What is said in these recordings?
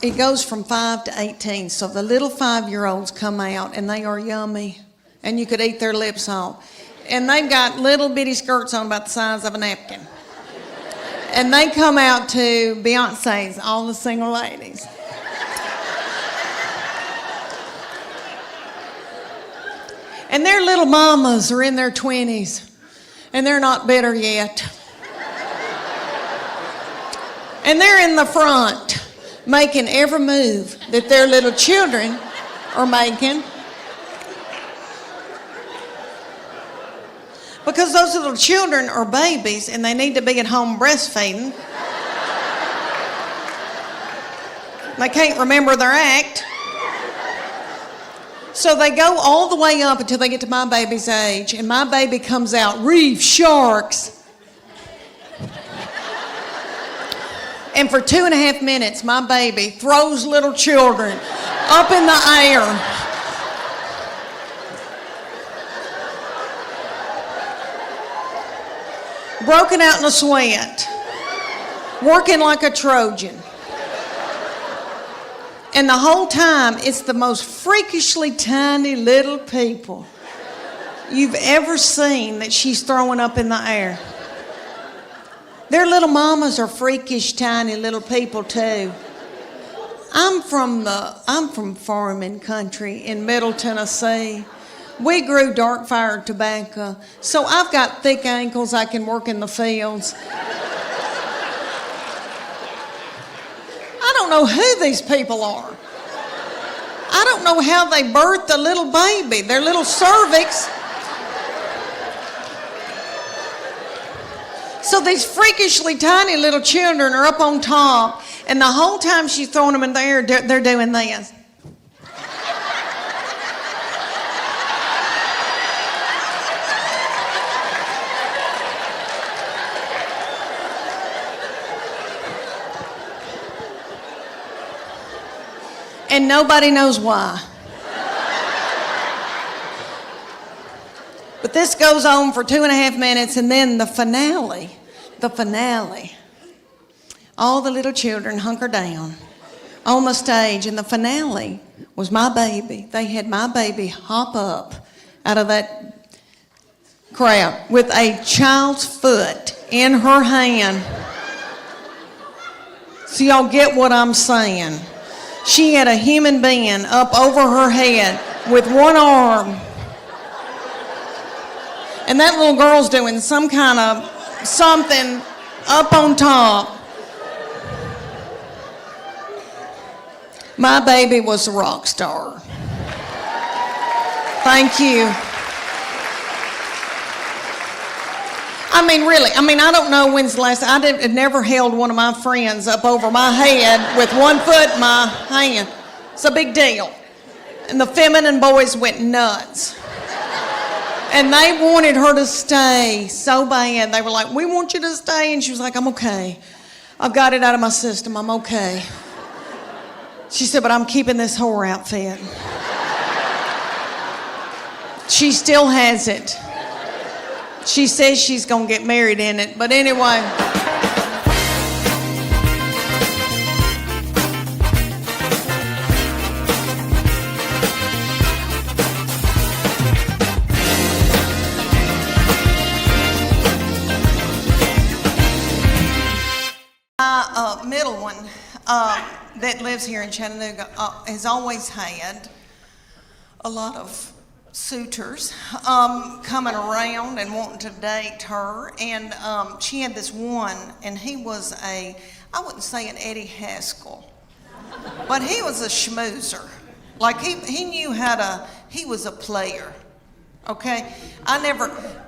it goes from 5 to 18. So the little 5-year-olds come out and they are yummy. And you could eat their lips off. And they've got little bitty skirts on about the size of a napkin. And they come out to Beyonce's, all the single ladies. And their little mamas are in their 20s. And they're not bitter yet. And they're in the front, making every move that their little children are making. Because those little children are babies and they need to be at home breastfeeding. They can't remember their act. So they go all the way up until they get to my baby's age, and my baby comes out, reef sharks. And for 2.5 minutes, my baby throws little children up in the air. Broken out in a sweat. Working like a Trojan. And the whole time, it's the most freakishly tiny little people you've ever seen that she's throwing up in the air. Their little mamas are freakish, tiny little people too. I'm from farming country in Middle Tennessee. We grew dark fired tobacco, so I've got thick ankles. I can work in the fields. I don't know who these people are. I don't know how they birthed a little baby, their little cervix. So these freakishly tiny little children are up on top, and the whole time she's throwing them in the air, they're doing this. And nobody knows why. But this goes on for 2.5 minutes, and then the finale. All the little children hunker down on the stage, and the finale was my baby. They had my baby hop up out of that crowd with a child's foot in her hand. So y'all get what I'm saying. She had a human being up over her head with one arm. And that little girl's doing some kind of something up on top. My baby was a rock star. Thank you. I mean, really, I don't know when's the last, had never held one of my friends up over my head with one foot in my hand. It's a big deal. And the feminine boys went nuts. And they wanted her to stay so bad. They were like, we want you to stay. And she was like, I'm okay. I've got it out of my system. I'm okay. She said, but I'm keeping this whore outfit. She still has it. She says she's going to get married in it. But anyway. My middle one that lives here in Chattanooga has always had a lot of suitors coming around and wanting to date her, and she had this one, and he was I wouldn't say an Eddie Haskell, but he was a schmoozer. Like he knew he was a player, okay?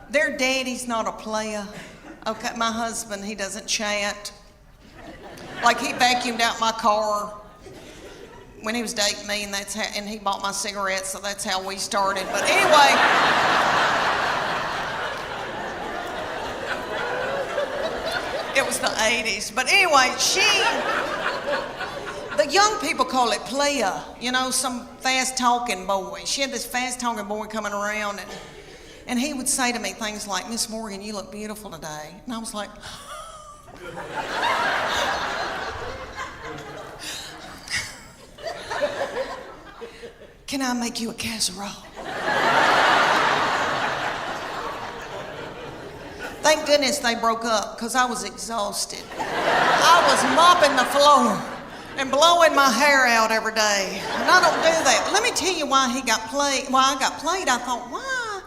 Their daddy's not a player, okay? My husband, he doesn't chat. Like he vacuumed out my car when he was dating me, and he bought my cigarettes, so that's how we started. But anyway, it was the 80s. But anyway, the young people call it playa, some fast-talking boy. She had this fast-talking boy coming around, and he would say to me things like, Miss Morgan, you look beautiful today. And I was like, can I make you a casserole? Thank goodness they broke up, because I was exhausted. I was mopping the floor and blowing my hair out every day. And I don't do that. Let me tell you why I got played. I thought, why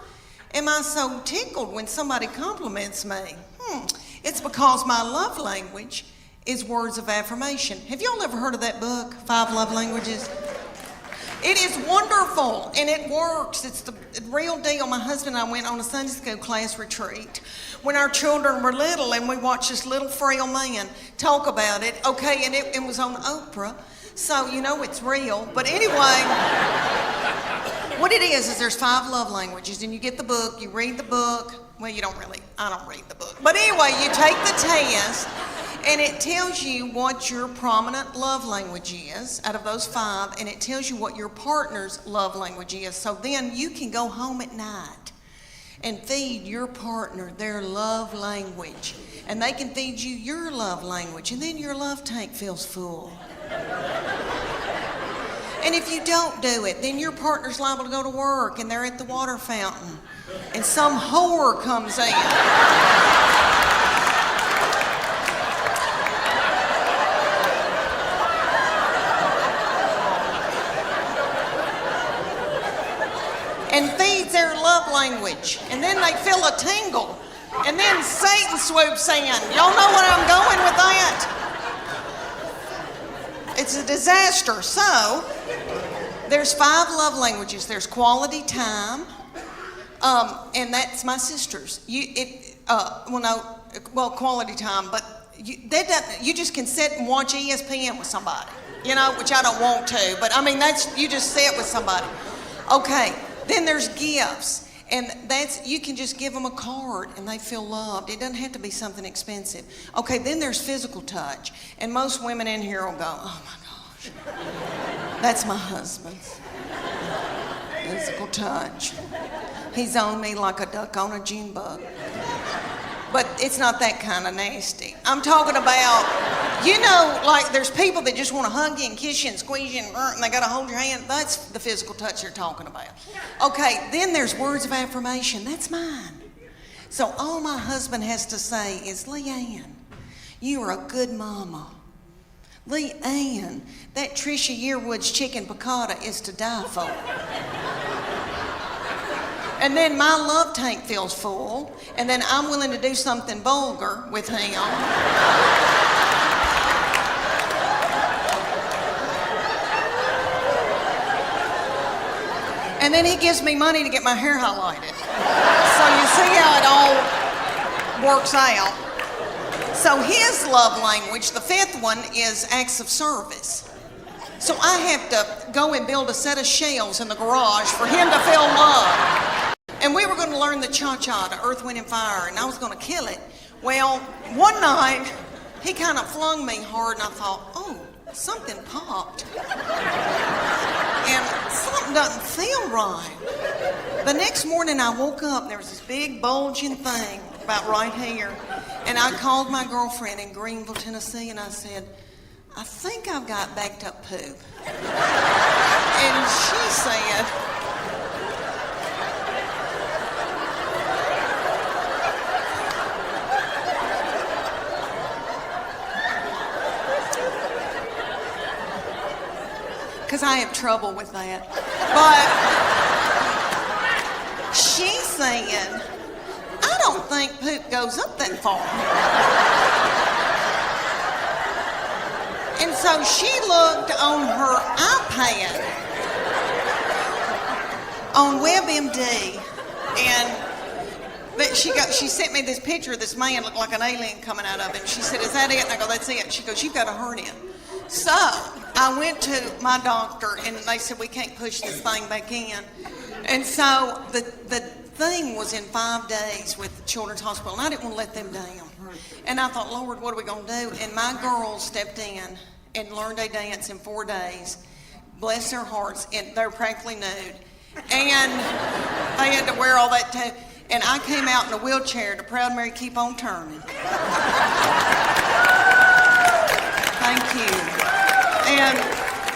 am I so tickled when somebody compliments me? It's because my love language is words of affirmation. Have y'all ever heard of that book, 5 Love Languages? It is wonderful, and it works. It's the real deal. My husband and I went on a Sunday school class retreat when our children were little, and we watched this little frail man talk about it. Okay, and it was on Oprah, so you know it's real. But anyway, what it is there's 5 love languages, and you get the book, you read the book. Well, you don't really, I don't read the book. But anyway, you take the test, and it tells you what your prominent love language is out of those 5, and it tells you what your partner's love language is. So then you can go home at night and feed your partner their love language, and they can feed you your love language, and then your love tank feels full. And if you don't do it, then your partner's liable to go to work, and they're at the water fountain, and some whore comes in. And feeds their love language. And then they feel a tingle. And then Satan swoops in. Y'all know where I'm going with that? It's a disaster. So, there's 5 love languages. There's quality time. And that's my sister's. Quality time, but you just can sit and watch ESPN with somebody, which I don't want to, but I mean, you just sit with somebody. Okay. Then there's gifts, and you can just give them a card and they feel loved. It doesn't have to be something expensive. Okay, then there's physical touch, and most women in here will go, oh my gosh, that's my husband's. Physical touch. He's on me like a duck on a June bug. But it's not that kind of nasty. I'm talking about, like there's people that just want to hug you and kiss you and squeeze you and they got to hold your hand. That's the physical touch you're talking about. Okay, then there's words of affirmation. That's mine. So all my husband has to say is, Leanne, you are a good mama. Leanne, that Trisha Yearwood's chicken piccata is to die for. And then my love tank feels full, and then I'm willing to do something vulgar with him. And then he gives me money to get my hair highlighted. So you see how it all works out. So his love language, the 5th one, is acts of service. So I have to go and build a set of shells in the garage for him to feel love. And we were going to learn the cha-cha, the Earth, Wind, and Fire, and I was going to kill it. Well, one night, he kind of flung me hard, and I thought, oh, something popped. And something doesn't feel right. The next morning, I woke up, and there was this big bulging thing about right here. And I called my girlfriend in Greenville, Tennessee, and I said, I think I've got backed up poop. And she said, because I have trouble with that. But she said, I don't think poop goes up that far. And so she looked on her iPad on WebMD, and she sent me this picture of this man looked like an alien coming out of it. And she said, is that it? And I go, that's it. She goes, you've got a hernia. So I went to my doctor, and they said, we can't push this thing back in. And so the thing was in 5 days with the Children's Hospital, and I didn't want to let them down. And I thought, Lord, what are we going to do? And my girls stepped in and learned a dance in 4 days. Bless their hearts, and they're practically nude. And they had to wear all that too. And I came out in a wheelchair to Proud Mary Keep On Turning. Thank you. And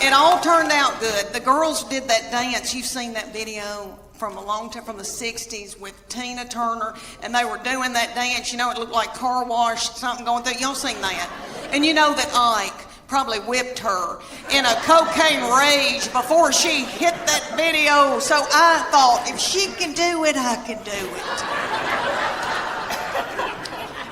It all turned out good. The girls did that dance. You've seen that video from a long time, from the 60s with Tina Turner, and they were doing that dance. You know, it looked like car wash, something going through. Y'all seen that? And you know that Ike probably whipped her in a cocaine rage before she hit that video. So I thought, if she can do it, I can do it.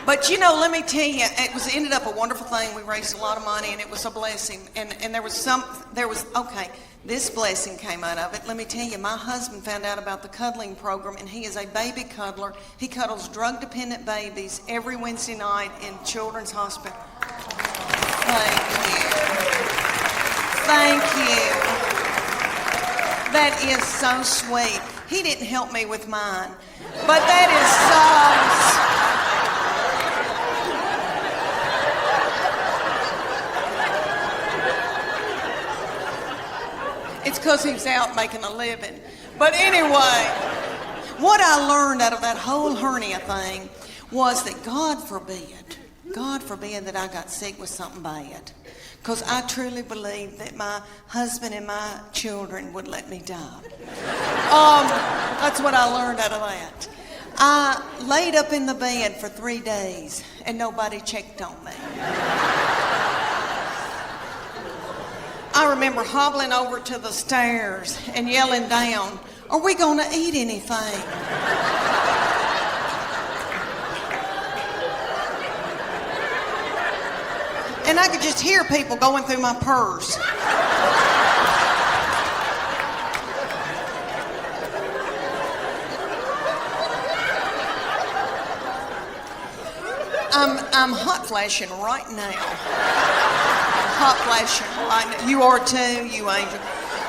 But you know, let me tell you, it ended up a wonderful thing. We raised a lot of money, and it was a blessing. And okay, this blessing came out of it. Let me tell you, my husband found out about the cuddling program, and he is a baby cuddler. He cuddles drug-dependent babies every Wednesday night in Children's Hospital. Thank you. Thank you. That is so sweet. He didn't help me with mine, but that is so. It's because he's out making a living. But anyway, what I learned out of that whole hernia thing was that God forbid that I got sick with something bad. Because I truly believe that my husband and my children would let me die. That's what I learned out of that. I laid up in the bed for 3 days and nobody checked on me. I remember hobbling over to the stairs and yelling down, "Are we going to eat anything?" And I could just hear people going through my purse. I'm hot flashing right now. Hot flashing right now. You are too, you angel.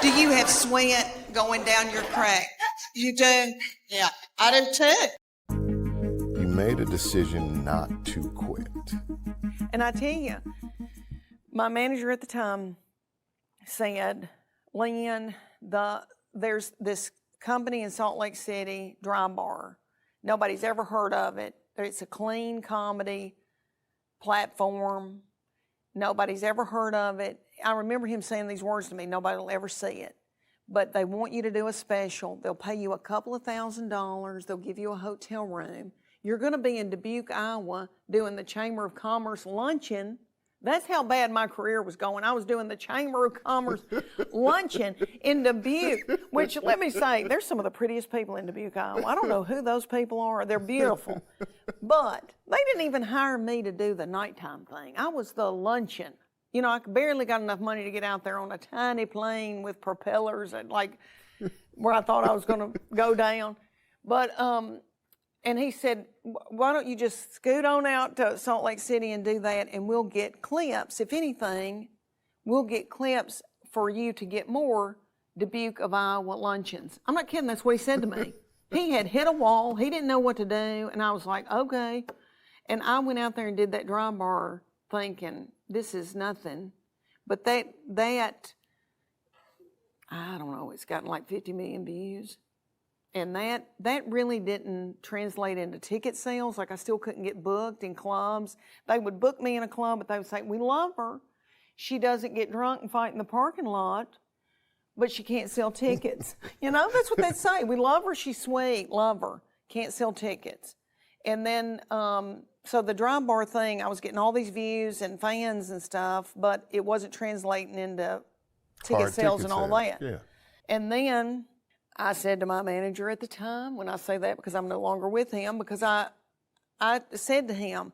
Do you have sweat going down your crack? You do? Yeah, I do too. You made a decision not to quit. And I tell you, my manager at the time said, "Leanne, there's this company in Salt Lake City, Dry Bar. Nobody's ever heard of it. It's a clean comedy platform. Nobody's ever heard of it." I remember him saying these words to me, "Nobody will ever see it. But they want you to do a special. They'll pay you a couple of $1,000s. They'll give you a hotel room. You're going to be in Dubuque, Iowa, doing the Chamber of Commerce luncheon." That's how bad my career was going. I was doing the Chamber of Commerce luncheon in Dubuque, which, let me say, there's some of the prettiest people in Dubuque, Iowa. I don't know who those people are. They're beautiful. But they didn't even hire me to do the nighttime thing. I was the luncheon. You know, I barely got enough money to get out there on a tiny plane with propellers and where I thought I was going to go down. But, and he said, "Why don't you just scoot on out to Salt Lake City and do that, and we'll get clips. If anything, we'll get clips for you to get more Dubuque of Iowa luncheons." I'm not kidding. That's what he said to me. He had hit a wall. He didn't know what to do. And I was like, okay. And I went out there and did that Dry Bar thinking, this is nothing. But that I don't know, it's gotten like 50 million views. And that really didn't translate into ticket sales. Like, I still couldn't get booked in clubs. They would book me in a club, but they would say, "We love her. She doesn't get drunk and fight in the parking lot, but she can't sell tickets." You know, that's what they'd say. "We love her. She's sweet. Love her. Can't sell tickets." And then, so the Dry Bar thing, I was getting all these views and fans and stuff, but it wasn't translating into ticket sales and all that. Yeah. And then I said to my manager at the time, when I say that because I'm no longer with him, because I said to him,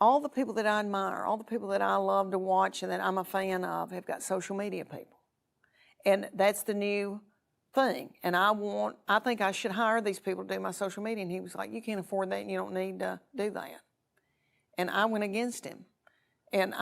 all the people that I admire, all the people that I love to watch and that I'm a fan of have got social media people. And that's the new thing. And I think I should hire these people to do my social media. And he was like, "You can't afford that and you don't need to do that." And I went against him. And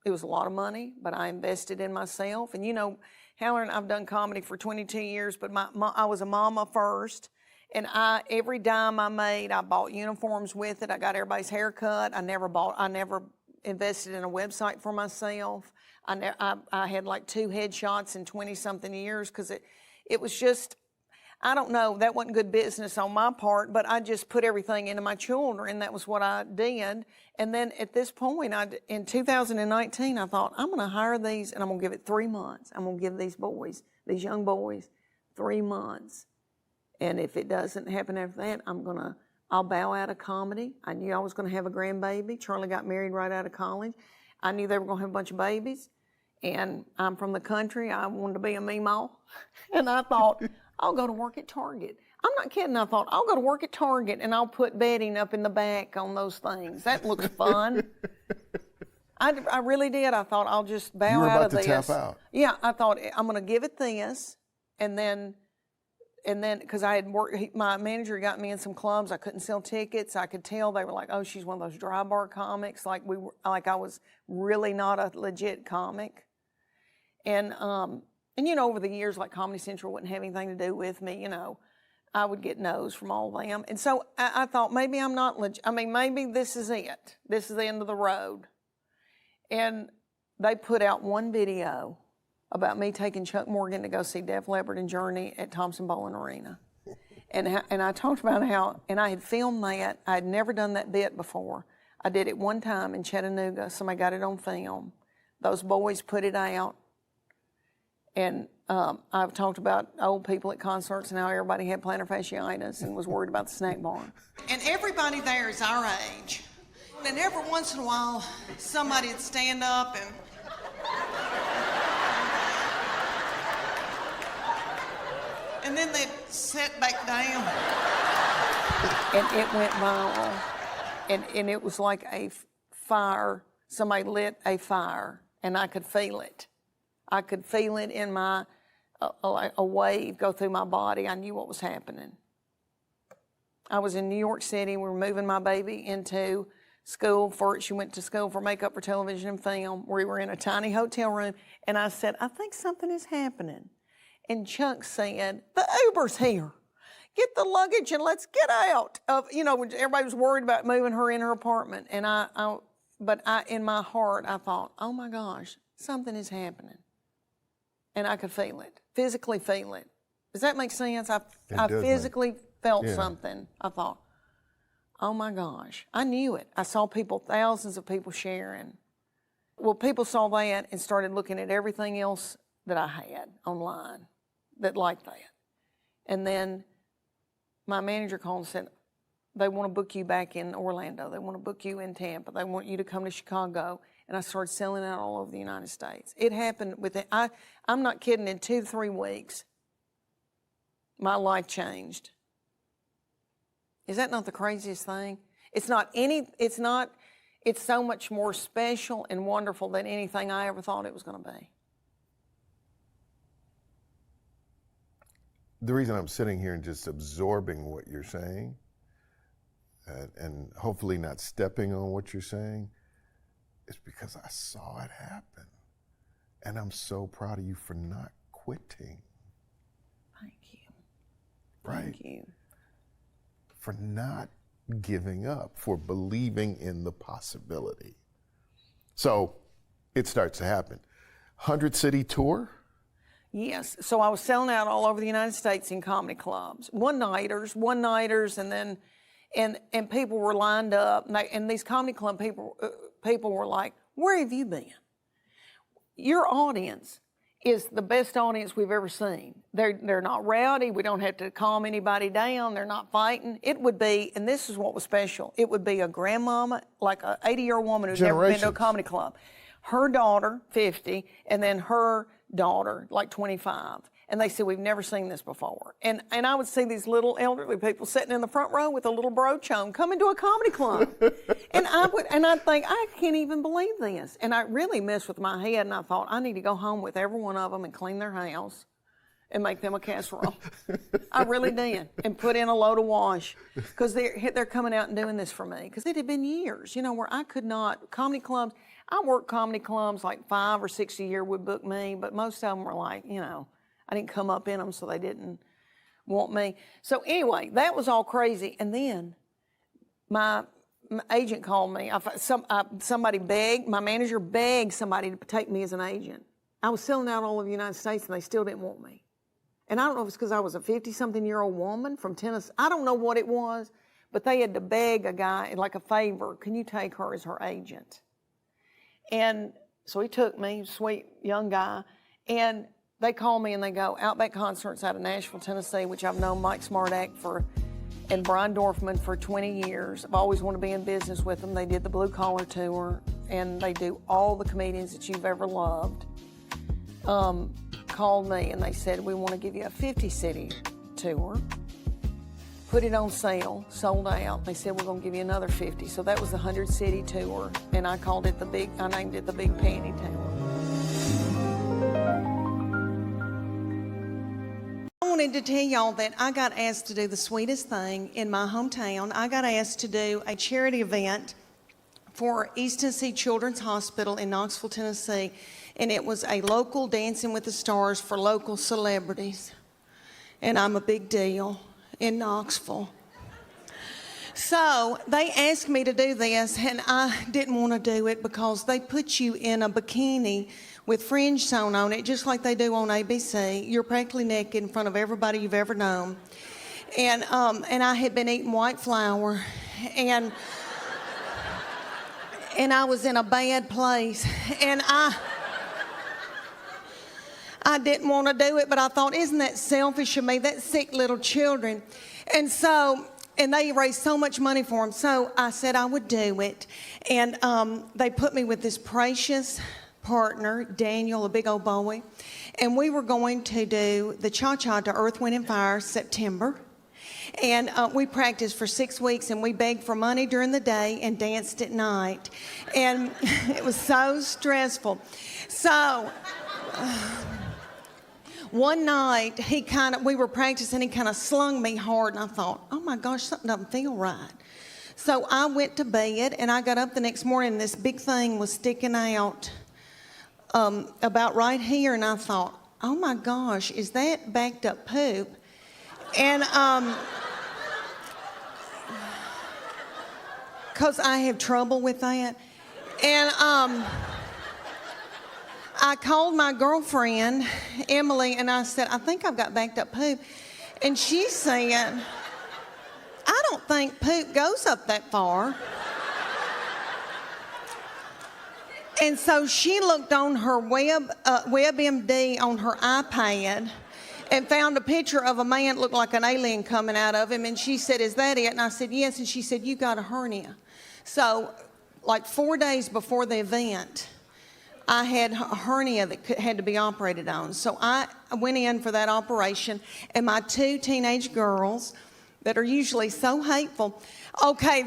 it was a lot of money, but I invested in myself. And you know, Howard, I've done comedy for 22 years, but I was a mama first. And every dime I made, I bought uniforms with it. I got everybody's hair cut. I never invested in a website for myself. I had like 2 headshots in 20-something years because it was just, I don't know, that wasn't good business on my part, but I just put everything into my children. That was what I did. And then at this point, in 2019, I thought, I'm going to hire these and I'm going to give it 3 months. I'm going to give these boys, these young boys, 3 months. And if it doesn't happen after that, I'll bow out of comedy. I knew I was going to have a grandbaby. Charlie got married right out of college. I knew they were going to have a bunch of babies. And I'm from the country. I wanted to be a meemaw. And I thought, I'll go to work at Target. I'm not kidding. I thought, I'll go to work at Target and I'll put bedding up in the back on those things. That looks fun. I really did. I thought, I'll just bow out of this. You were about to tap out. Yeah, I thought, I'm going to give it this. And then, because I had worked, my manager got me in some clubs. I couldn't sell tickets. I could tell they were like, oh, she's one of those dry bar comics. Like I was really not a legit comic. And over the years, like Comedy Central wouldn't have anything to do with me, I would get no's from all of them. And so I thought, maybe I'm not legit. Maybe this is it. This is the end of the road. And they put out one video about me taking Chuck Morgan to go see Def Leppard and Journey at Thompson Bowling Arena. And I talked about how, and I had filmed that. I had never done that bit before. I did it one time in Chattanooga. Somebody got it on film. Those boys put it out. And I've talked about old people at concerts and how everybody had plantar fasciitis and was worried about the snack bar. And everybody there is our age. And every once in a while, somebody would stand up and then they'd sit back down. And it went viral. And it was like a fire. Somebody lit a fire, and I could feel it. I could feel it in a wave go through my body. I knew what was happening. I was in New York City. We were moving my baby into school she went to school for makeup for television and film. We were in a tiny hotel room, and I said, I think something is happening. And Chuck said, the Uber's here. Get the luggage and let's get out. Everybody was worried about moving her in her apartment. And in my heart, I thought, oh my gosh, something is happening. And I could feel it, physically feel it. Does that make sense? I physically felt something. I thought, oh my gosh, I knew it. I saw thousands of people sharing. Well, people saw that and started looking at everything else that I had online that liked that. And then my manager called and said, they want to book you back in Orlando. They want to book you in Tampa. They want you to come to Chicago. And I started selling out all over the United States. It happened I'm not kidding, in 2 to 3 weeks, my life changed. Is that not the craziest thing? It's so much more special and wonderful than anything I ever thought it was going to be. The reason I'm sitting here and just absorbing what you're saying, and hopefully not stepping on what you're saying, is because I saw it happen. And I'm so proud of you for not quitting. Thank you. Right? Thank you. For not giving up, for believing in the possibility. So it starts to happen. 100-city tour? Yes. So I was selling out all over the United States in comedy clubs. One-nighters, and then and people were lined up, and these comedy club people were like, where have you been? Your audience is the best audience we've ever seen. They're not rowdy. We don't have to calm anybody down. They're not fighting. It would be, and this is what was special, it would be a grandmama, like an 80-year-old woman who's never been to a comedy club. Her daughter, 50, and then her daughter, like 25. And they said, we've never seen this before. And I would see these little elderly people sitting in the front row with a little brooch on coming to a comedy club. and I'd think, I can't even believe this. And I really messed with my head, and I thought, I need to go home with every one of them and clean their house and make them a casserole. I really did. And put in a load of wash. Because they're coming out and doing this for me. Because it had been years, where I could not, comedy clubs, I worked comedy clubs, like 5 or 6 a year would book me, but most of them were like, I didn't come up in them, so they didn't want me. So anyway, that was all crazy. And then my agent called me. Somebody begged, my manager begged somebody to take me as an agent. I was selling out all over the United States, and they still didn't want me. And I don't know if it's because I was a 50-something-year-old woman from Tennessee. I don't know what it was, but they had to beg a guy, like a favor, can you take her as her agent? And so he took me, sweet young guy, and they call me and they go, Outback Concerts out of Nashville, Tennessee, which I've known Mike Smartack and Brian Dorfman for 20 years. I've always wanted to be in business with them. They did the Blue Collar Tour, and they do all the comedians that you've ever loved. Called me and they said, we want to give you a 50-city tour. Put it on sale, sold out. They said, we're going to give you another 50. So that was the 100-city tour, and I named it the Big Panty Tour. I wanted to tell y'all that I got asked to do the sweetest thing in my hometown. I got asked to do a charity event for East Tennessee Children's Hospital in Knoxville, Tennessee, and it was a local Dancing with the Stars for local celebrities. And I'm a big deal in Knoxville. So they asked me to do this, and I didn't want to do it because they put you in a bikini with fringe sewn on it, just like they do on ABC. You're practically naked in front of everybody you've ever known. And I had been eating white flour, and I was in a bad place, and I didn't want to do it, but I thought, isn't that selfish of me? That's sick little children. And they raised so much money for them. So I said I would do it. And they put me with this precious partner, Daniel, a big old boy. And we were going to do the cha-cha to Earth, Wind, and Fire September. And we practiced for 6 weeks, and we begged for money during the day and danced at night. And it was so stressful. So one night, we were practicing, he kind of slung me hard, and I thought, oh my gosh, something doesn't feel right. So I went to bed, and I got up the next morning, and this big thing was sticking out about right here, and I thought, oh my gosh, is that backed up poop? And because I have trouble with that. And I called my girlfriend, Emily, and I said, I think I've got backed up poop. And she said, I don't think poop goes up that far. And so she looked on her WebMD on her iPad and found a picture of a man that looked like an alien coming out of him. And she said, is that it? And I said, yes. And she said, you got a hernia. So like 4 days before the event, I had a hernia that had to be operated on. So I went in for that operation, and my 2 teenage girls that are usually so hateful, okay,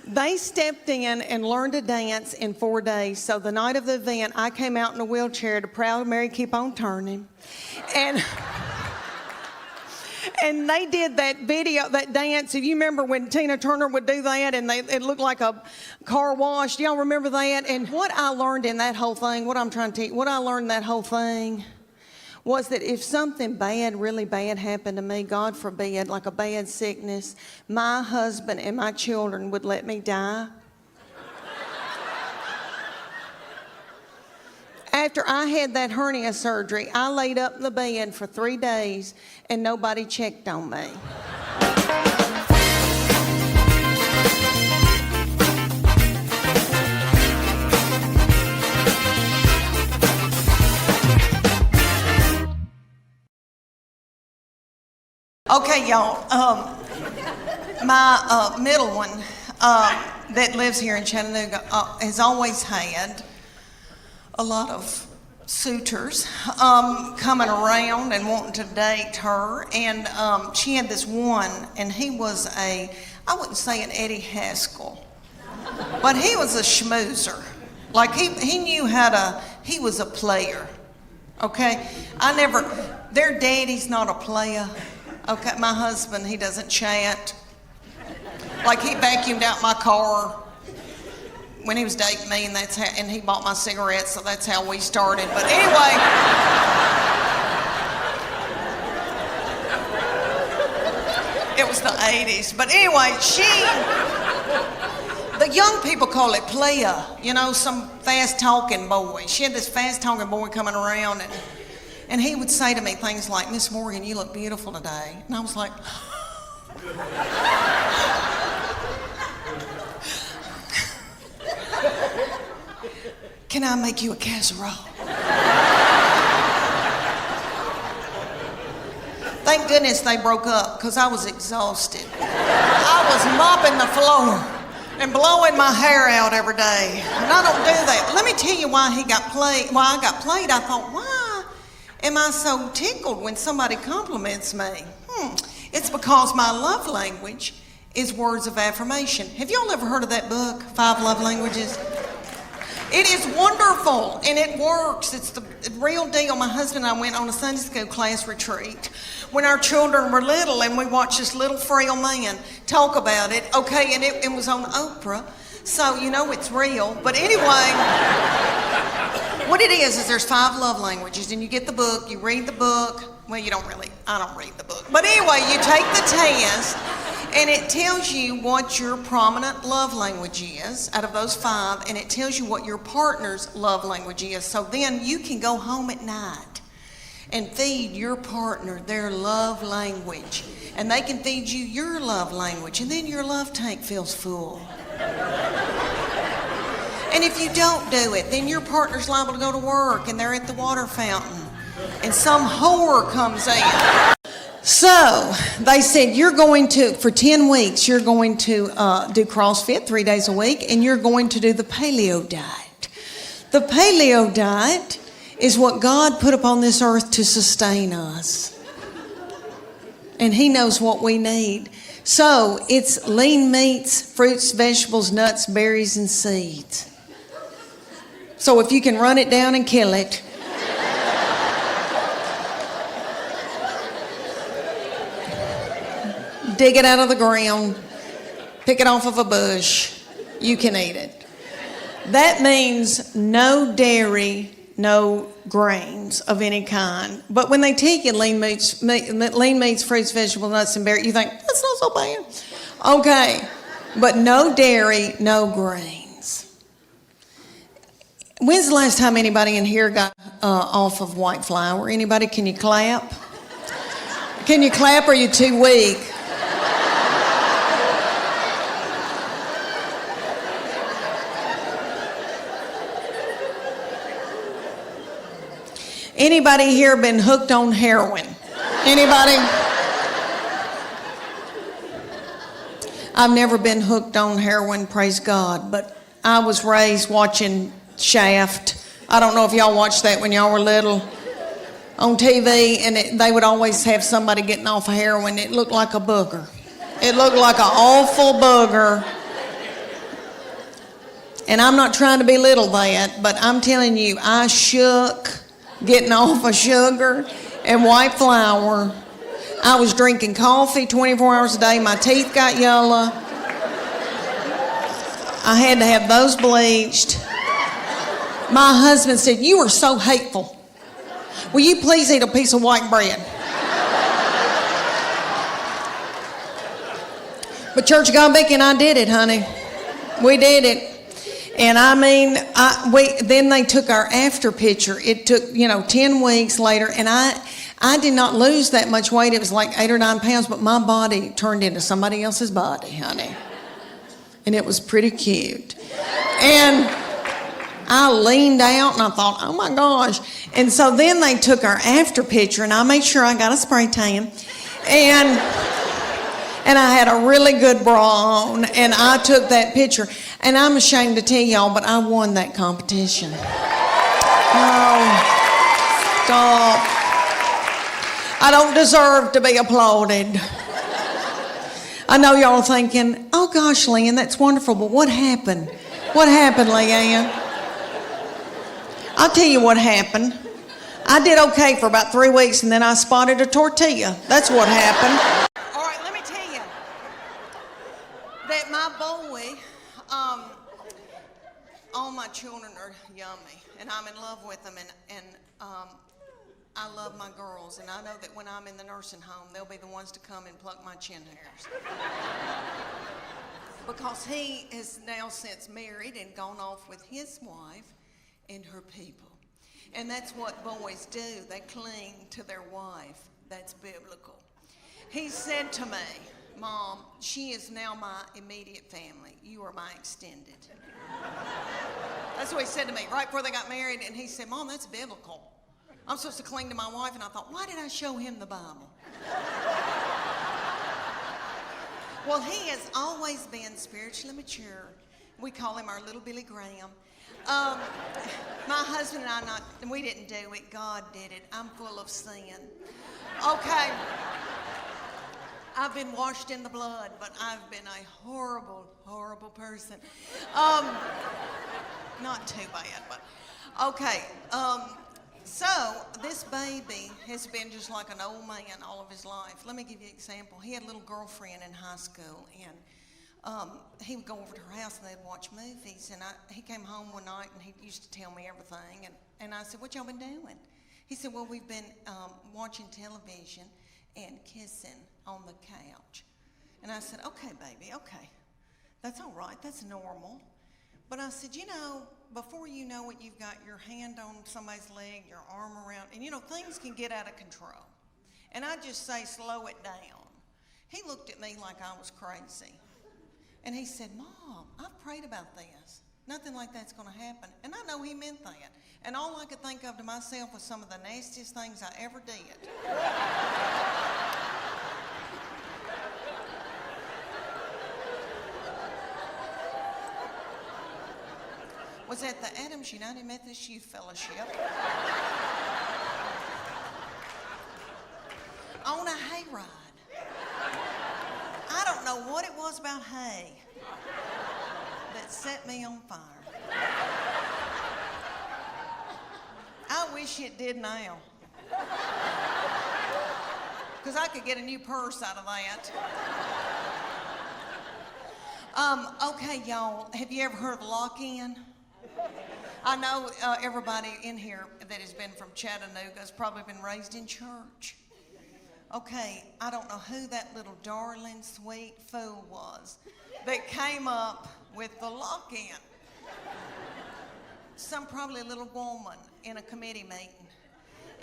they stepped in and learned to dance in 4 days. So the night of the event, I came out in a wheelchair to Proud Mary Keep On Turning. And they did that video, that dance. If you remember when Tina Turner would do that and it looked like a car wash, do y'all remember that? And what I learned in that whole thing, what I'm trying to tell you, what I learned in that whole thing was that if something bad, really bad happened to me, God forbid, like a bad sickness, my husband and my children would let me die. After I had that hernia surgery, I laid up in the bed for 3 days and nobody checked on me. Okay, y'all, my middle one that lives here in Chattanooga has always had a lot of suitors coming around and wanting to date her. And she had this one, and he was I wouldn't say an Eddie Haskell, but he was a schmoozer. Like he knew he was a player, okay? Their daddy's not a player, okay? My husband, he doesn't chat. Like he vacuumed out my car when he was dating me, and he bought my cigarettes, so that's how we started. But anyway, it was the 80s. But anyway, the young people call it playa, you know, some fast-talking boy. She had this fast-talking boy coming around, and he would say to me things like, Miss Morgan, you look beautiful today. And I was like, can I make you a casserole? Thank goodness they broke up, because I was exhausted. I was mopping the floor and blowing my hair out every day. And I don't do that. Let me tell you why I got played. I thought, why am I so tickled when somebody compliments me? It's because my love language is words of affirmation. Have y'all ever heard of that book, 5 Love Languages? It is wonderful, and it works. It's the real deal. My husband and I went on a Sunday school class retreat when our children were little, and we watched this little frail man talk about it. Okay, and it was on Oprah, so you know it's real. But anyway, what it is there's 5 love languages, and you get the book, you read the book. Well, you don't really, I don't read the book. But anyway, you take the test, and it tells you what your prominent love language is out of those 5, and it tells you what your partner's love language is. So then you can go home at night and feed your partner their love language, and they can feed you your love language, and then your love tank feels full. And if you don't do it, then your partner's liable to go to work, and they're at the water fountain, and some whore comes in. So they said, you're going to, for 10 weeks, you're going to do CrossFit 3 days a week, and you're going to do the paleo diet. The paleo diet is what God put upon this earth to sustain us. And He knows what we need. So it's lean meats, fruits, vegetables, nuts, berries, and seeds. So if you can run it down and kill it, dig it out of the ground, pick it off of a bush, you can eat it. That means no dairy, no grains of any kind. But when they take you lean meats, fruits, vegetables, nuts, and berries, you think, that's not so bad. Okay, but no dairy, no grains. When's the last time anybody in here got off of white flour? Anybody, can you clap? Can you clap, or are you too weak? Anybody here been hooked on heroin? Anybody? I've never been hooked on heroin, praise God, but I was raised watching Shaft. I don't know if y'all watched that when y'all were little on TV, and they would always have somebody getting off of heroin. It looked like a booger. It looked like an awful booger. And I'm not trying to belittle that, but I'm telling you, I shook getting off of sugar and white flour. I was drinking coffee 24 hours a day. My teeth got yellow. I had to have those bleached. My husband said, you are so hateful. Will you please eat a piece of white bread? But Church of God Beacon, I did it, honey. We did it. And I mean, then they took our after picture. It took, 10 weeks later, and I did not lose that much weight. It was like 8 or 9 pounds, but my body turned into somebody else's body, honey. And it was pretty cute. And I leaned out, and I thought, oh my gosh. And so then they took our after picture, and I made sure I got a spray tan. And I had a really good bra on, and I took that picture. And I'm ashamed to tell y'all, but I won that competition. Oh, stop. I don't deserve to be applauded. I know y'all are thinking, oh gosh, Leanne, that's wonderful, but what happened? What happened, Leanne? I'll tell you what happened. I did okay for about 3 weeks, and then I spotted a tortilla. That's what happened. All right, let me tell you that my boy, all my children are yummy, and I'm in love with them, and I love my girls, and I know that when I'm in the nursing home, they'll be the ones to come and pluck my chin hairs. because he is now since married and gone off with his wife and her people. And that's what boys do. They cling to their wife. That's biblical. He said to me, Mom, she is now my immediate family. You are my extended. That's what he said to me right before they got married. And he said, Mom, that's biblical. I'm supposed to cling to my wife. And I thought, why did I show him the Bible? Well, he has always been spiritually mature. We call him our little Billy Graham. My husband and I, we didn't do it. God did it. I'm full of sin. Okay. I've been washed in the blood, but I've been a horrible, horrible person. Not too bad, but okay. So this baby has been just like an old man all of his life. Let me give you an example. He had a little girlfriend in high school, and he would go over to her house and they'd watch movies. And he came home one night and he used to tell me everything. And I said, what y'all been doing? He said, well, we've been watching television and kissing on the couch. And I said, okay, baby, okay. That's all right. That's normal. But I said, you know, before you know it, you've got your hand on somebody's leg, your arm around, and you know, things can get out of control. And I just say, slow it down. He looked at me like I was crazy. And he said, Mom, I've prayed about this. Nothing like that's going to happen. And I know he meant that. And all I could think of to myself was some of the nastiest things I ever did. Was at the Adams United Methodist Youth Fellowship on a hayride. I don't know what it was about hay that set me on fire. I wish it did now, because I could get a new purse out of that. Okay, y'all, have you ever heard of lock-in? I know everybody in here that has been from Chattanooga has probably been raised in church. Okay, I don't know who that little darling, sweet fool was that came up with the lock-in. Some probably little woman in a committee meeting.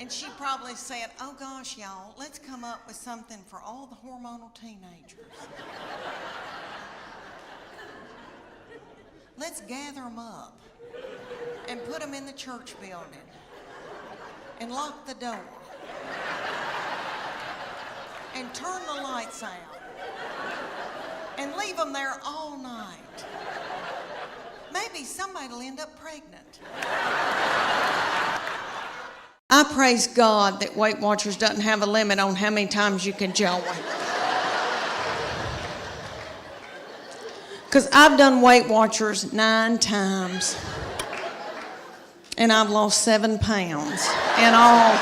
And she probably said, oh gosh, y'all, let's come up with something for all the hormonal teenagers. Let's gather them up and put them in the church building and lock the door and turn the lights out and leave them there all night. Maybe somebody will end up pregnant. I praise God that Weight Watchers doesn't have a limit on how many times you can join. Because I've done Weight Watchers 9 times. And I've lost 7 pounds in all.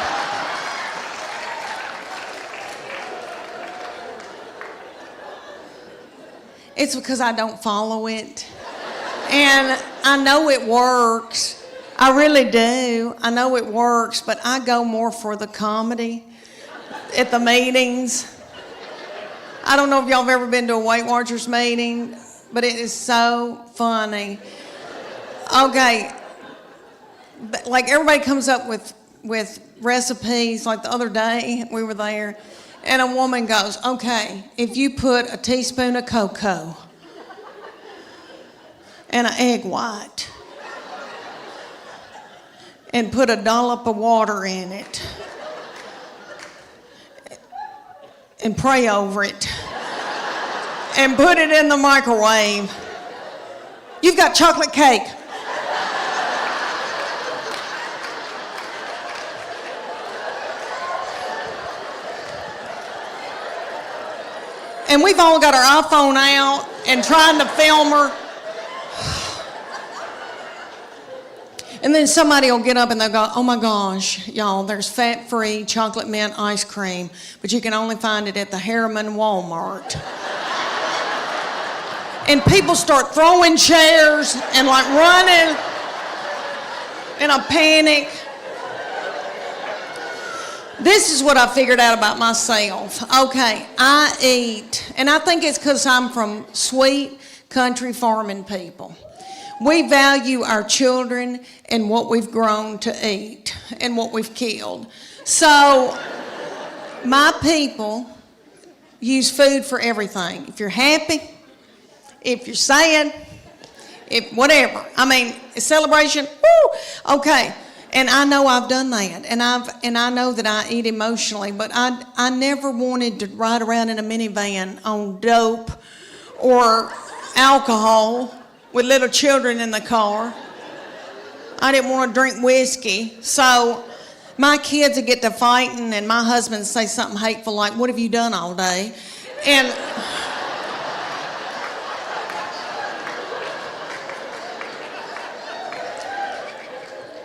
It's because I don't follow it. And I know it works. I really do. I know it works, but I go more for the comedy at the meetings. I don't know if y'all have ever been to a Weight Watchers meeting, but it is so funny. Okay. Like everybody comes up with recipes. Like the other day we were there and a woman goes, okay, if you put a teaspoon of cocoa and an egg white and put a dollop of water in it and pray over it and put it in the microwave, you've got chocolate cake. And we've all got our iPhone out and trying to film her. And then somebody will get up and they'll go, oh my gosh, y'all, there's fat-free chocolate mint ice cream, but you can only find it at the Harriman Walmart. And people start throwing chairs and like running in a panic. This is what I figured out about myself. Okay, I eat, and I think it's because I'm from sweet country farming people. We value our children and what we've grown to eat and what we've killed. So my people use food for everything. If you're happy, if you're sad, if whatever. I mean, a celebration, woo, okay. And I know I've done that, and I know that I eat emotionally, but I never wanted to ride around in a minivan on dope or alcohol with little children in the car. I didn't want to drink whiskey, so my kids would get to fighting, and my husband would say something hateful like, "What have you done all day?"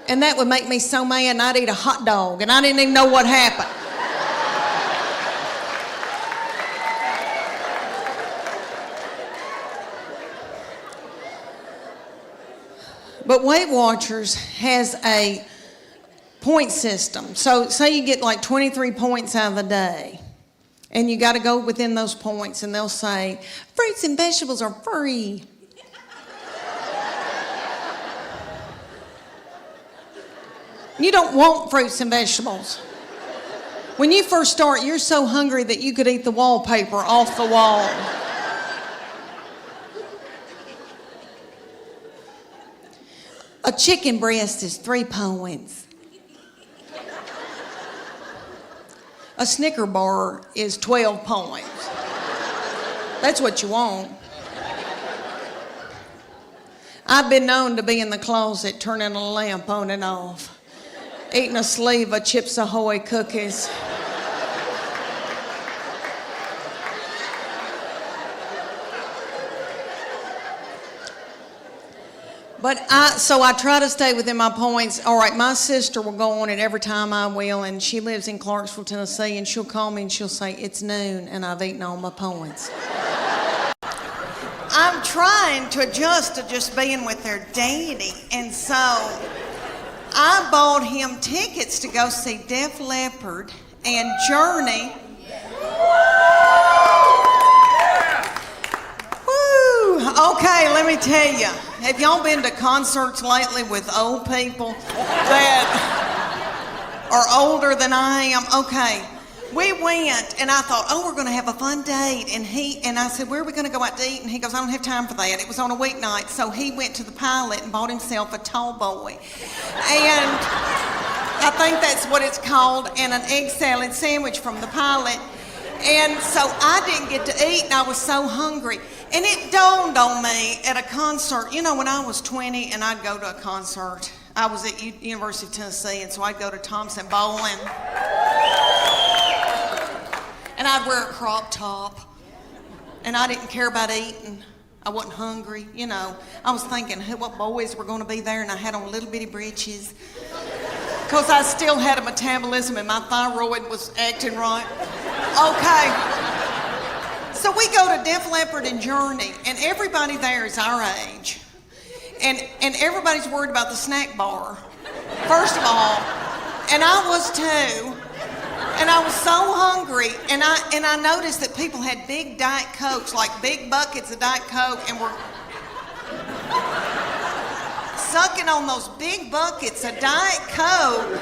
And that would make me so mad, and I'd eat a hot dog, and I didn't even know what happened. But Weight Watchers has a point system. So say you get like 23 points out of the day, and you got to go within those points, and they'll say, fruits and vegetables are free. You don't want fruits and vegetables. When you first start, you're so hungry that you could eat the wallpaper off the wall. A chicken breast is 3 points. A Snicker bar is 12 points. That's what you want. I've been known to be in the closet turning a lamp on and off, eating a sleeve of Chips Ahoy cookies. But I try to stay within my points. All right, my sister will go on it every time I will, and she lives in Clarksville, Tennessee, and she'll call me and she'll say, it's noon, and I've eaten all my points. I'm trying to adjust to just being with their daddy, and so I bought him tickets to go see Def Leppard and Journey. Okay, let me tell you. Have y'all been to concerts lately with old people that are older than I am? Okay, we went, and I thought, oh, we're going to have a fun date. And I said, where are we going to go out to eat? And he goes, I don't have time for that. It was on a weeknight, so he went to the Pilot and bought himself a tall boy. And I think that's what it's called, and an egg salad sandwich from the Pilot. And so I didn't get to eat, and I was so hungry. And it dawned on me at a concert. You know, when I was 20 and I'd go to a concert, I was at University of Tennessee, and so I'd go to Thompson Bowling. And I'd wear a crop top. And I didn't care about eating. I wasn't hungry, you know. I was thinking what boys were going to be there, and I had on little bitty breeches. Because I still had a metabolism and my thyroid was acting right. Okay. So we go to Def Leppard and Journey, and everybody there is our age. And everybody's worried about the snack bar, first of all. And I was too. And I was so hungry, and I noticed that people had big Diet Cokes, like big buckets of Diet Coke, and were sucking on those big buckets of Diet Coke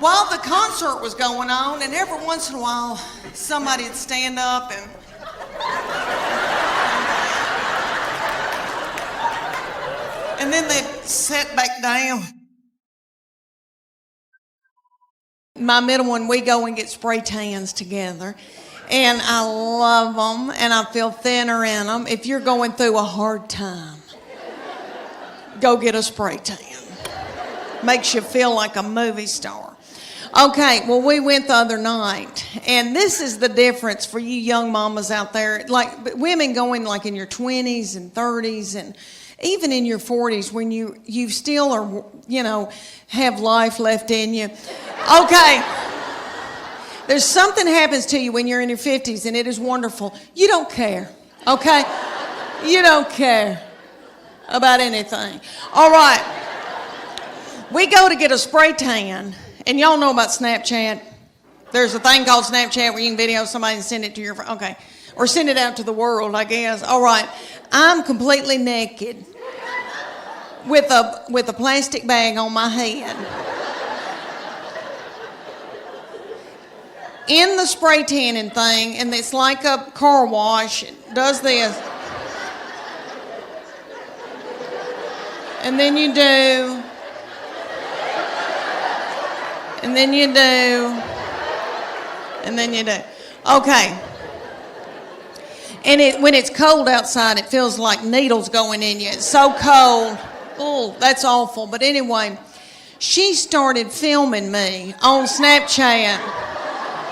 while the concert was going on. And every once in a while, somebody would stand up and then they'd sit back down. My middle one, we go and get spray tans together, and I love them, and I feel thinner in them. If you're going through a hard time, go get a spray tan. Makes you feel like a movie star. Okay, well, we went the other night, and this is the difference for you young mamas out there, like women going like in your 20s and 30s and even in your 40s when you still are, you know, have life left in you. Okay, there's something happens to you when you're in your 50s, and it is wonderful. You don't care, okay? You don't care about anything. All right, we go to get a spray tan, and y'all know about Snapchat. There's a thing called Snapchat where you can video somebody and send it to your friend. Okay, or send it out to the world, I guess. All right, I'm completely naked with a plastic bag on my head. In the spray tanning thing, and it's like a car wash. It does this. And then you do. And then you do. And then you do. Okay. And when it's cold outside, it feels like needles going in you. It's so cold. Oh, that's awful. But anyway, she started filming me on Snapchat.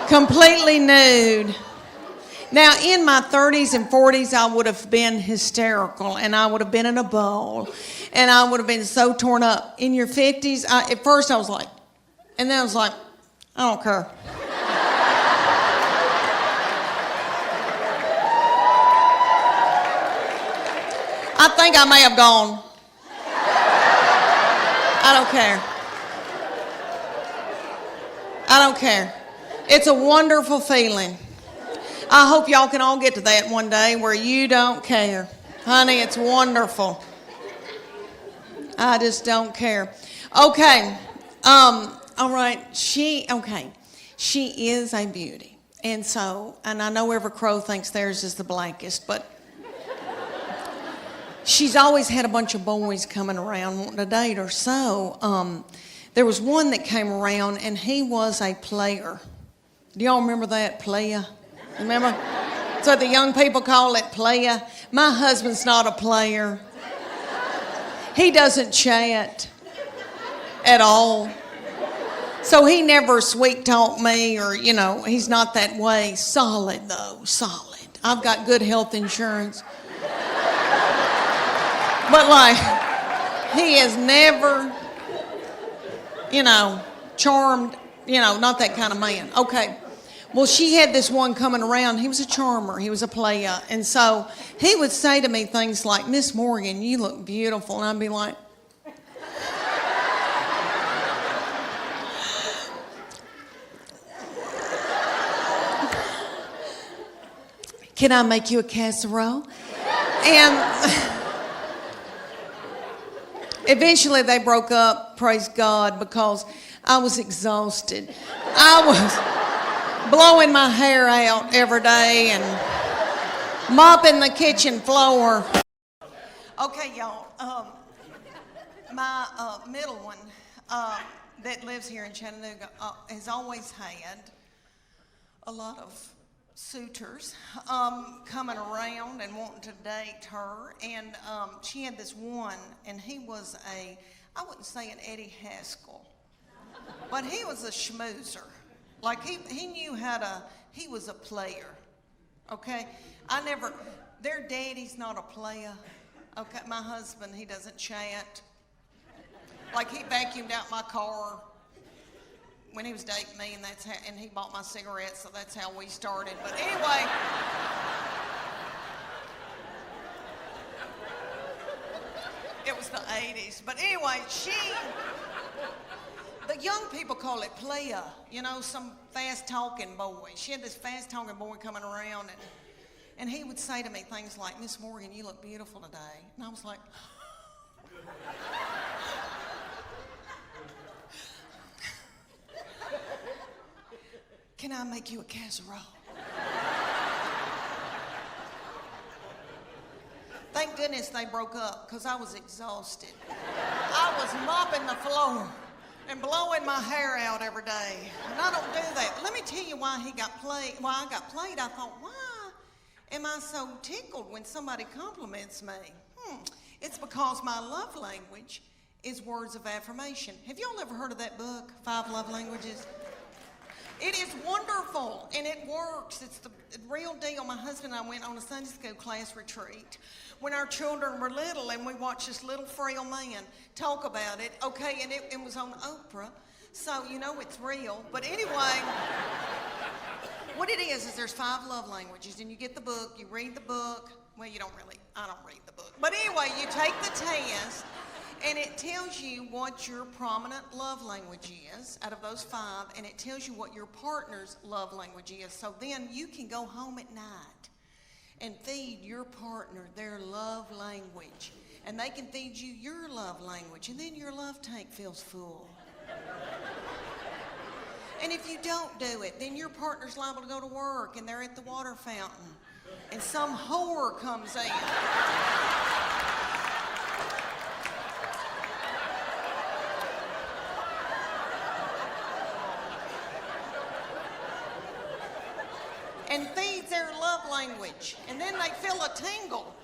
Completely nude. Now, in my 30s and 40s, I would have been hysterical, and I would have been in a bowl, and I would have been so torn up. In your 50s, at first I was like, and then I was like, I don't care. I think I may have gone. I don't care. I don't care. It's a wonderful feeling. I hope y'all can all get to that one day where you don't care. Honey, it's wonderful. I just don't care. Okay. All right. She is a beauty. And I know every crow thinks theirs is the blackest, but she's always had a bunch of boys coming around wanting to date her. So there was one that came around, and he was a player. Do y'all remember that, playa? Remember? So the young people call it playa. My husband's not a player. He doesn't chat at all. So he never sweet talked me or, he's not that way. Solid, though, solid. I've got good health insurance. But, he is never, charmed, not that kind of man. Okay. Well, she had this one coming around. He was a charmer. He was a player. And so he would say to me things like, Miss Morgan, you look beautiful. And I'd be like, can I make you a casserole? And eventually they broke up, praise God, because I was exhausted. I was blowing my hair out every day and mopping the kitchen floor. Okay, y'all. My middle one that lives here in Chattanooga has always had a lot of suitors coming around and wanting to date her. And she had this one, and he was I wouldn't say an Eddie Haskell, but he was a schmoozer. Like he knew he was a player, okay? Their daddy's not a player, okay? My husband, he doesn't chat. Like he vacuumed out my car when he was dating me, and he bought my cigarettes, so that's how we started. But anyway, it was the 80s. But anyway, the young people call it playa, some fast-talking boy. She had this fast-talking boy coming around, and he would say to me things like, Miss Morgan, you look beautiful today. And I was like, can I make you a casserole? Thank goodness they broke up, because I was exhausted. I was mopping the floor and blowing my hair out every day. And I don't do that. Let me tell you why I got played. I thought, why am I so tickled when somebody compliments me? It's because my love language is words of affirmation. Have y'all ever heard of that book, 5 Love Languages? It is wonderful, and it works. It's the real deal. My husband and I went on a Sunday school class retreat when our children were little, and we watched this little frail man talk about it. Okay, and it was on Oprah, so it's real. But anyway, what it is there's 5 love languages, and you get the book, you read the book. Well, you don't really, I don't read the book. But anyway, you take the test, and it tells you what your prominent love language is out of those 5, and it tells you what your partner's love language is. So then you can go home at night and feed your partner their love language. And they can feed you your love language, and then your love tank feels full. And if you don't do it, then your partner's liable to go to work and they're at the water fountain and some whore comes in. And feeds their love language. And then they feel a tingle.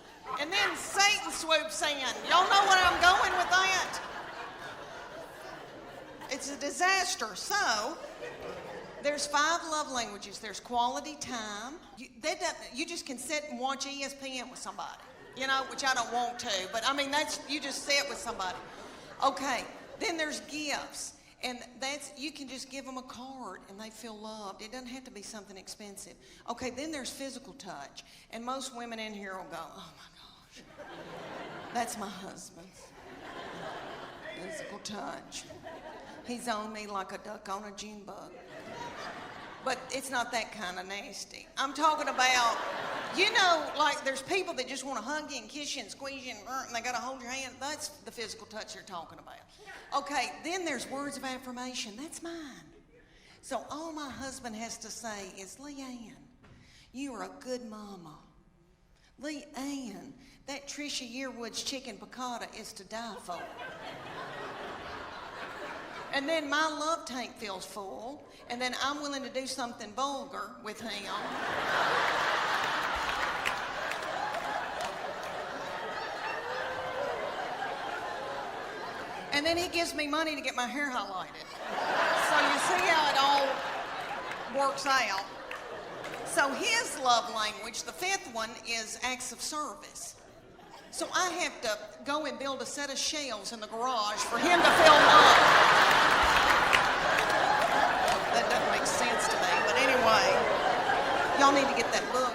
And then Satan swoops in. Y'all know where I'm going with that? It's a disaster. So, there's 5 love languages. There's quality time. You just can sit and watch ESPN with somebody, you know, which I don't want to. But, I mean, you just sit with somebody. Okay, then there's gifts. And you can just give them a card and they feel loved. It doesn't have to be something expensive. Okay, then there's physical touch. And most women in here will go, oh my gosh, that's my husband's. Physical touch. He's on me like a duck on a June bug. But it's not that kind of nasty. I'm talking about, you know, like there's people that just want to hug you and kiss you and squeeze you and they got to hold your hand. That's the physical touch they're talking about. Okay, then there's words of affirmation. That's mine. So all my husband has to say is, Leanne, you are a good mama. Leanne, that Trisha Yearwood's chicken piccata is to die for. And then my love tank feels full, and then I'm willing to do something vulgar with him. And then he gives me money to get my hair highlighted. So you see how it all works out. So his love language, the 5th one, is acts of service. So I have to go and build a set of shelves in the garage for him to feel love. That doesn't make sense to me, but anyway, y'all need to get that book.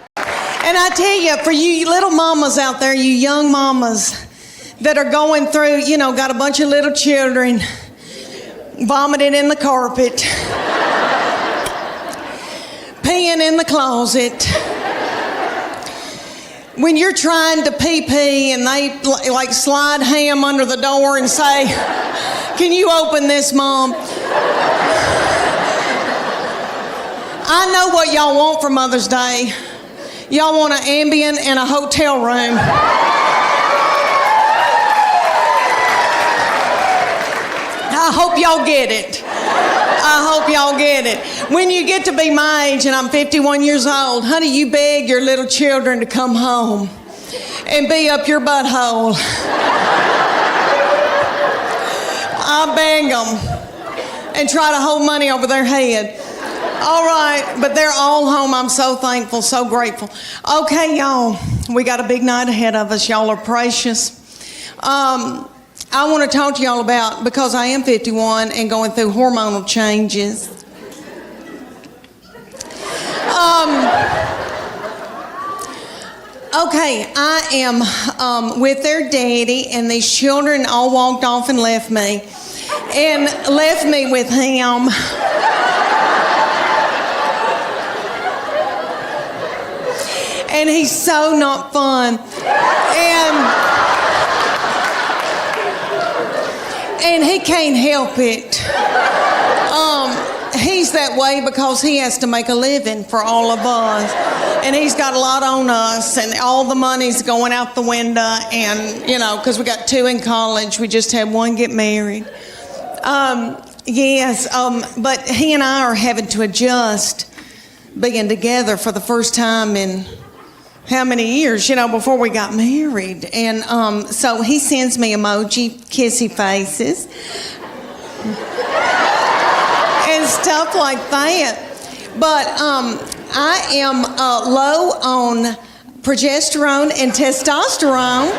And I tell you, for you little mamas out there, you young mamas that are going through, you know, got a bunch of little children vomiting in the carpet, peeing in the closet. When you're trying to pee and they like slide ham under the door and say, can you open this, Mom? I know what y'all want for Mother's Day. Y'all want an Ambien and a hotel room. I hope y'all get it. I hope y'all get it. When you get to be my age, and I'm 51 years old, honey, you beg your little children to come home and be up your butthole. I beg them and try to hold money over their head. All right, but they're all home. I'm so thankful, so grateful. Okay, y'all, we got a big night ahead of us. Y'all are precious. I want to talk to y'all about, because I am 51 and going through hormonal changes. Okay, I am with their daddy, and these children all walked off and left me. And left me with him. And he's so not fun. And he can't help it. He's that way because he has to make a living for all of us. And he's got a lot on us, and all the money's going out the window. And, you know, because we got 2 in college, we just had 1 get married. But he and I are having to adjust being together for the first time in how many years, you know, before we got married. And so he sends me emoji, kissy faces, and stuff like that. But I am low on progesterone and testosterone.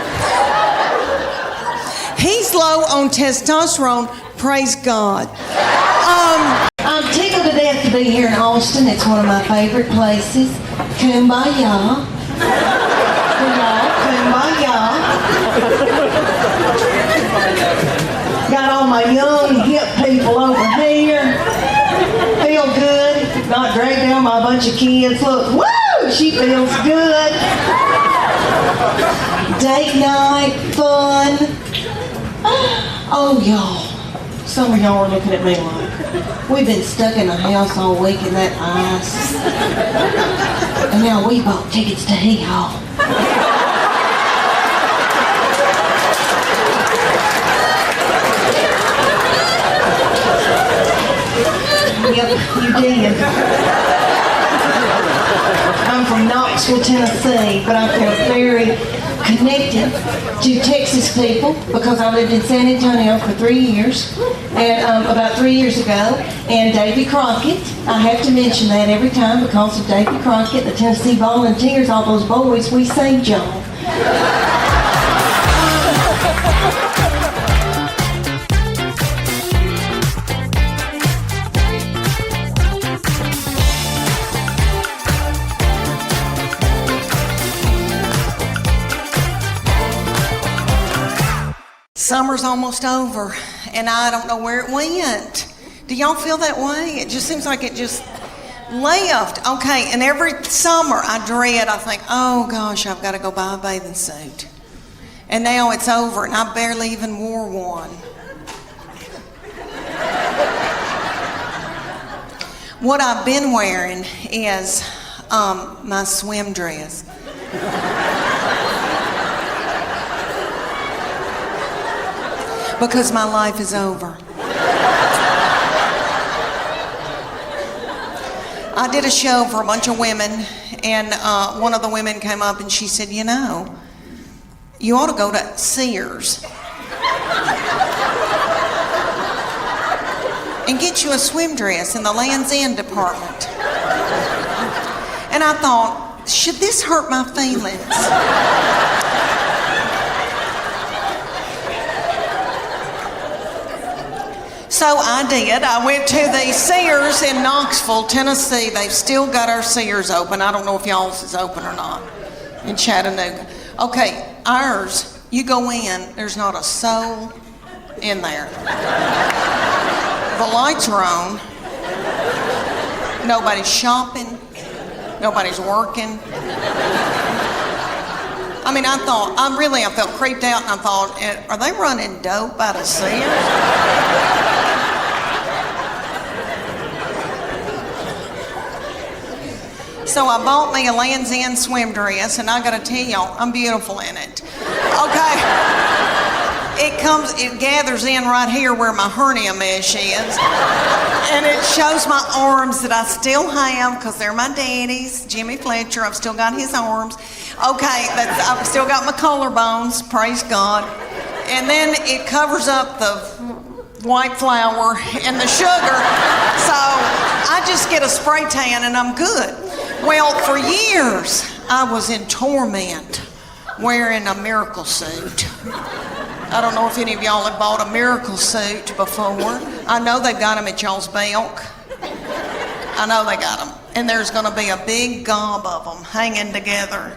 He's low on testosterone, praise God. I'm tickled to death to be here in Austin. It's one of my favorite places. Kumbaya. Kumbaya. Got all my young, hip people over here. Feel good, not dragged down by a bunch of kids. Look, woo! She feels good. Date night, fun. Oh, y'all. Some of y'all are looking at me like, we've been stuck in the house all week in that ice. And now we bought tickets to hicham. Yep, you did. I'm from Knoxville, Tennessee, but I feel very connected to Texas people because I lived in San Antonio for 3 years, and about 3 years ago, and Davy Crockett, I have to mention that every time because of Davy Crockett, the Tennessee Volunteers, all those boys, we saved y'all. Summer's almost over, and I don't know where it went. Do y'all feel that way? It just seems like it just left. Okay, and every summer I think, oh gosh, I've got to go buy a bathing suit. And now it's over, and I barely even wore one. What I've been wearing is my swim dress. Because my life is over. I did a show for a bunch of women, and one of the women came up and she said, you know, you ought to go to Sears and get you a swim dress in the Land's End department. And I thought, should this hurt my feelings? So I did. I went to the Sears in Knoxville, Tennessee. They've still got our Sears open. I don't know if y'all's is open or not in Chattanooga. Okay, ours, you go in, there's not a soul in there. The lights are on. Nobody's shopping. Nobody's working. I mean, I felt creeped out, and I thought, are they running dope out of Sears? So I bought me a Land's End swim dress, and I gotta tell y'all, I'm beautiful in it. Okay. It gathers in right here where my hernia mesh is. And it shows my arms that I still have, because they're my daddy's. Jimmy Fletcher, I've still got his arms. Okay, I've still got my collarbones, praise God. And then it covers up the white flour and the sugar. So I just get a spray tan and I'm good. Well, for years, I was in torment wearing a miracle suit. I don't know if any of y'all have bought a miracle suit before. I know they've got them at y'all's Belk. I know they got them. And there's gonna be a big gob of them hanging together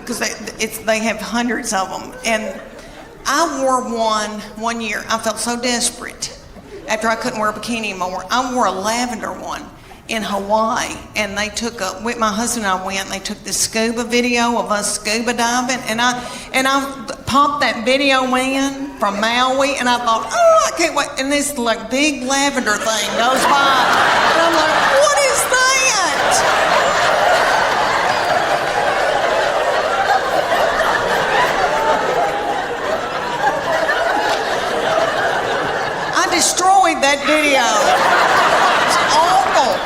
because they have hundreds of them. And I wore one year. I felt so desperate after I couldn't wear a bikini anymore. I wore a lavender one in Hawaii, and my husband and I went, and they took this scuba video of us scuba diving, and I popped that video in from Maui, and I thought, oh, I can't wait, and this like big lavender thing goes by, and I'm like, what is that? I destroyed that video. It's awful.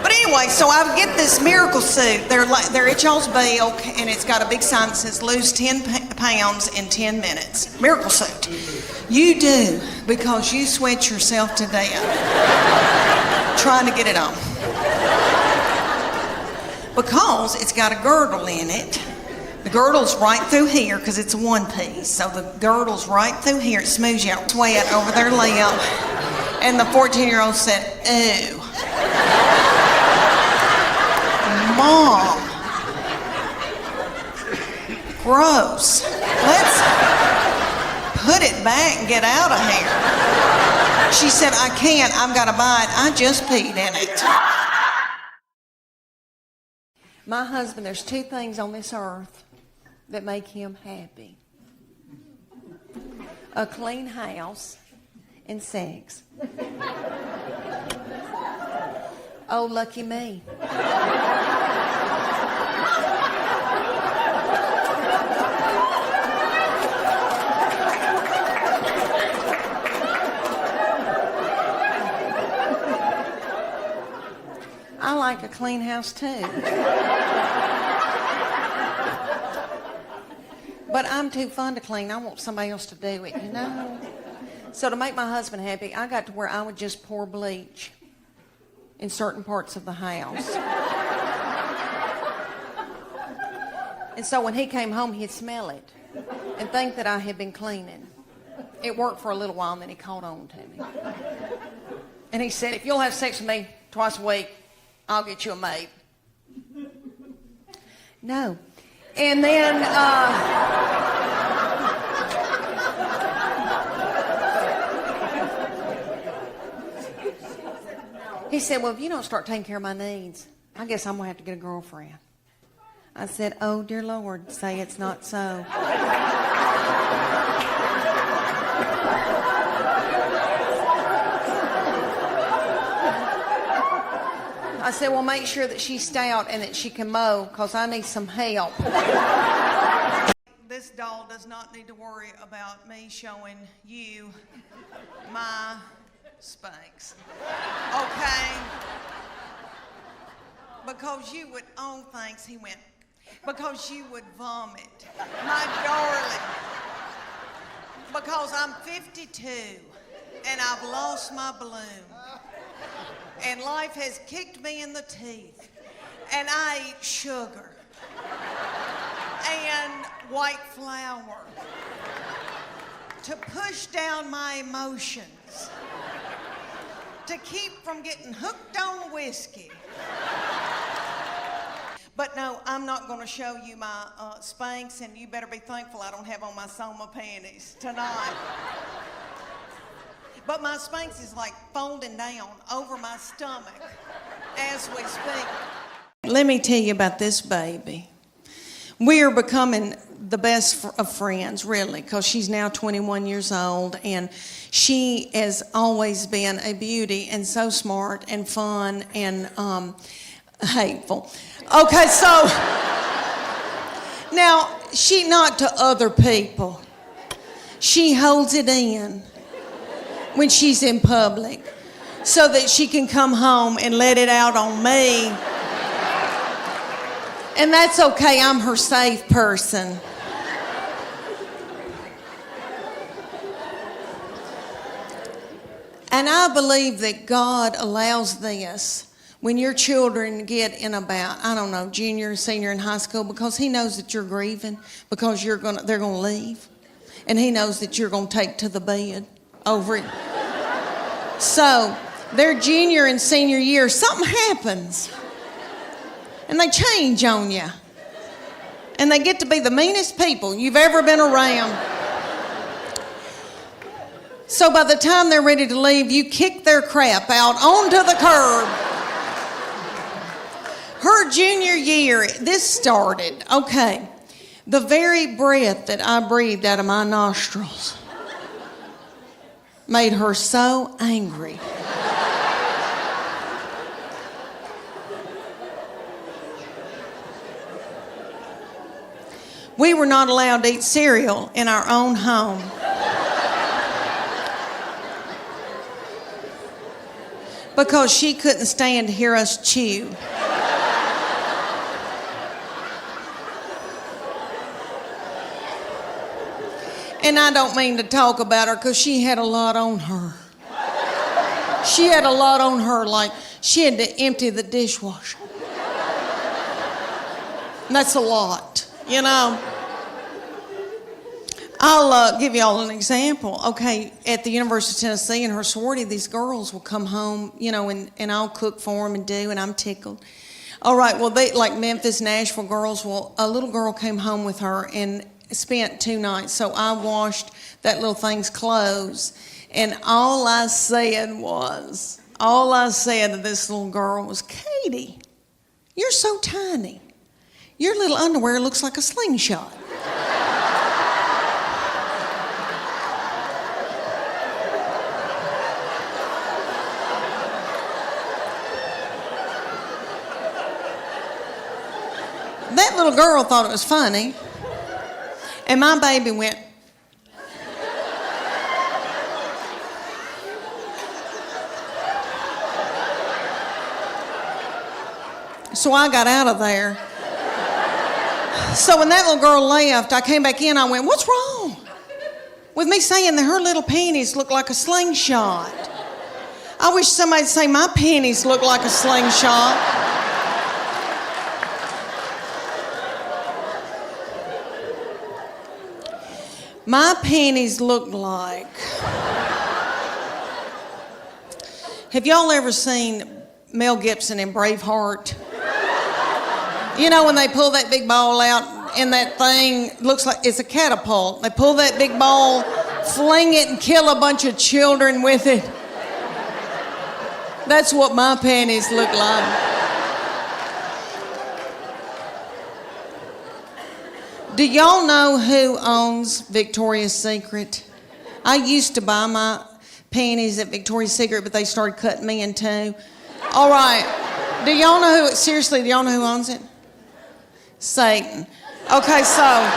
But anyway, so I get this miracle suit. They're at y'all's Belk, and it's got a big sign that says lose 10 pounds in 10 minutes. Miracle suit. You do, because you sweat yourself to death trying to get it on. Because it's got a girdle in it. The girdle's right through here, because it's a one piece. So the girdle's right through here. It smooths you out, sweat over their lip. And the 14-year-old said, ooh. Mom, gross. Let's put it back and get out of here. She said, I can't, I've got to buy it. I just peed in it. My husband, there's two things on this earth that make him happy. A clean house and sex. Oh, lucky me. I like a clean house too. But I'm too fun to clean. I want somebody else to do it, you know? So to make my husband happy, I got to where I would just pour bleach in certain parts of the house. And so when he came home, he'd smell it and think that I had been cleaning. It worked for a little while, and then he caught on to me. And he said, if you'll have sex with me twice a week, I'll get you a maid. No. And then, he said, well, if you don't start taking care of my needs, I guess I'm going to have to get a girlfriend. I said, oh, dear Lord, say it's not so. I said, well, make sure that she's stout and that she can mow, because I need some help. This doll does not need to worry about me showing you my Spanx. Okay? Because you would, oh, thanks, he went. Because you would vomit. My darling. Because I'm 52 and I've lost my bloom. And life has kicked me in the teeth. And I eat sugar. And white flour. To push down my emotions. To keep from getting hooked on whiskey. But no, I'm not going to show you my Spanx, and you better be thankful I don't have on my Soma panties tonight. But my Spanx is like folding down over my stomach as we speak. Let me tell you about this baby. We are becoming the best of friends, really, because she's now 21 years old, and she has always been a beauty and so smart and fun and hateful. Okay, so now she not to other people. She holds it in when she's in public so that she can come home and let it out on me. And that's okay, I'm her safe person. And I believe that God allows this when your children get in about, I don't know, junior, senior in high school, because he knows that you're grieving, because they're going to leave. And he knows that you're going to take to the bed over it. So, their junior and senior year, something happens. And they change on you. And they get to be the meanest people you've ever been around. So by the time they're ready to leave, you kick their crap out onto the curb. Her junior year, this started, okay, the very breath that I breathed out of my nostrils made her so angry. We were not allowed to eat cereal in our own home. Because she couldn't stand to hear us chew. And I don't mean to talk about her because she had a lot on her. She had a lot on her, like she had to empty the dishwasher. And that's a lot, you know. I'll give you all an example. Okay, at the University of Tennessee in her sorority, these girls will come home, you know, and I'll cook for them and do, and I'm tickled. All right, well, they like Memphis, Nashville girls. Well, a little girl came home with her and spent 2 nights. So I washed that little thing's clothes, and all I said to this little girl was, Katie, you're so tiny. your little underwear looks like a slingshot. That little girl thought it was funny, and my baby went, so I got out of there. So when that little girl left, I came back in, I went, what's wrong with me saying that her little panties look like a slingshot? I wish somebody'd say my panties look like a slingshot. My panties look like... Have y'all ever seen Mel Gibson in Braveheart? You know when they pull that big ball out and that thing looks like it's a catapult. They pull that big ball, fling it and kill a bunch of children with it. That's what my panties look like. Do y'all know who owns Victoria's Secret? I used to buy my panties at Victoria's Secret, but they started cutting me in two. All right. Do y'all know who, seriously, do y'all know who owns it? Satan. Okay, so